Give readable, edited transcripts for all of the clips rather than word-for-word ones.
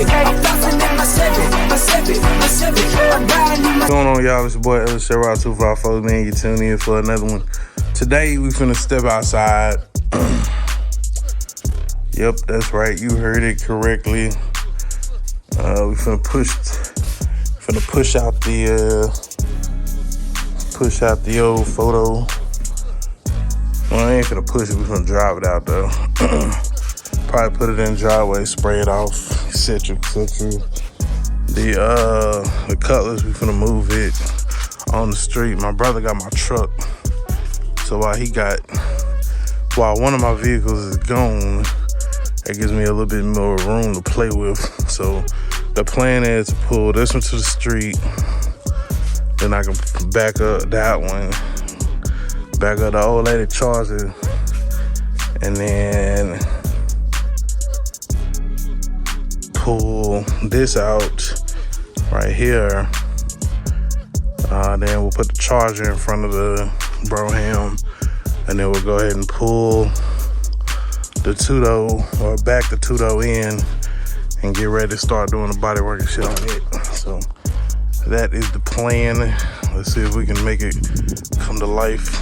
What's going on, y'all? It's your boy ENTHUSIAST, man. You tuned in for another one. Today we finna step outside. Yep, that's right. You heard it correctly. We finna push out the old photo. Well, I ain't finna push it. We finna drive it out though. Probably put it in the driveway, spray it off, etc., etc. The Cutlass, we finna move it on the street. My brother got my truck, so while one of my vehicles is gone, that gives me a little bit more room to play with. So the plan is to pull this one to the street, then I can back up that one, back up the old lady Charger, and then pull this out right here. Then we'll put the Charger in front of the Brougham, and then we'll go ahead and pull the two-door, or back the two-door in, and get ready to start doing the body work and shit on it. So that is the plan. Let's see if we can make it come to life.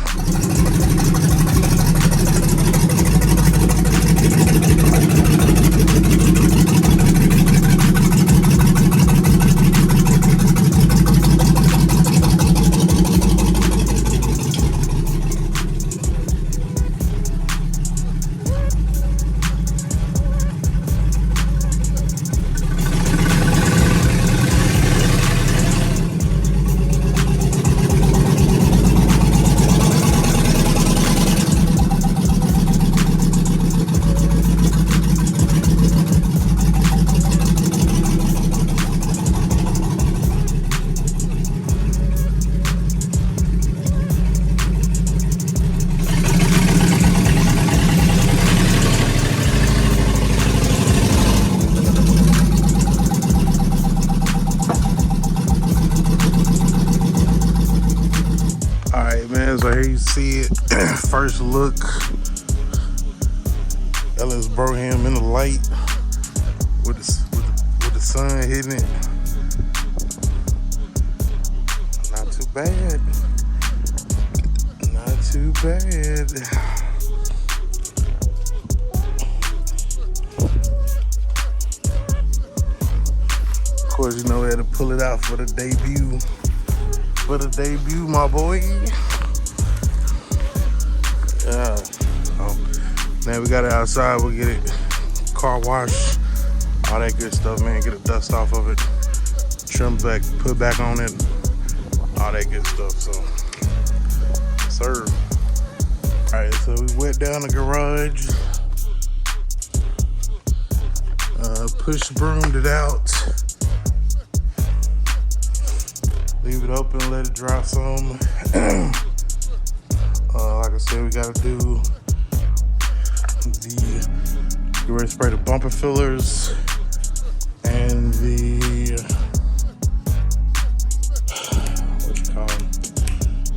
So here you see it. First look. LS Brougham in the light with the sun hitting it. Not too bad. Not too bad. Of course, you know we had to pull it out for the debut. For the debut, my boy. Now we got it outside. We'll get it car wash, all that good stuff, man. Get the dust off of it, trim back, put back on it, all that good stuff. So, sir. All right, so we went down the garage, push broomed it out, leave it open, let it dry some. Like I said, we gotta do get ready to spray the bumper fillers and the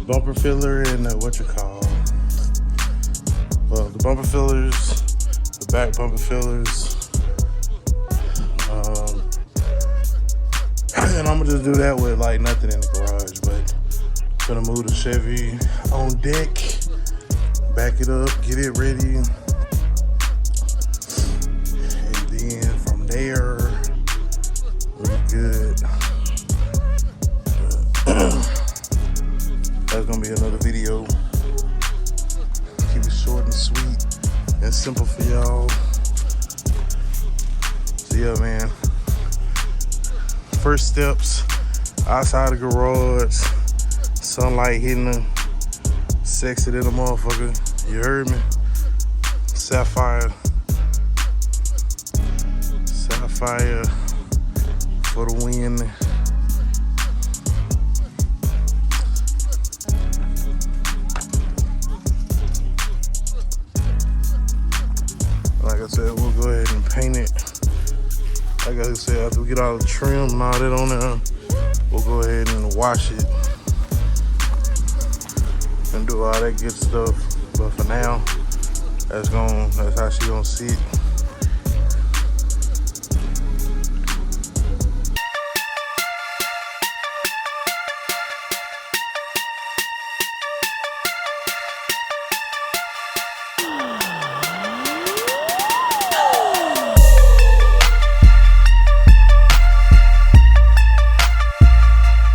bumper filler and the the bumper fillers, the back bumper fillers, and I'm gonna just do that with like nothing in the garage. But I'm gonna move the Chevy on deck, back it up, get it ready. There, really good. That's gonna be another video. Keep it short and sweet and simple for y'all. So yeah, man. First steps outside the garage, sunlight hitting the sexy little motherfucker. You heard me? Sapphire for the win. Like I said, we'll go ahead and paint it. Like I said, after we get all the trim and all that on there, we'll go ahead and wash it and do all that good stuff. But for now, that's how she gonna sit.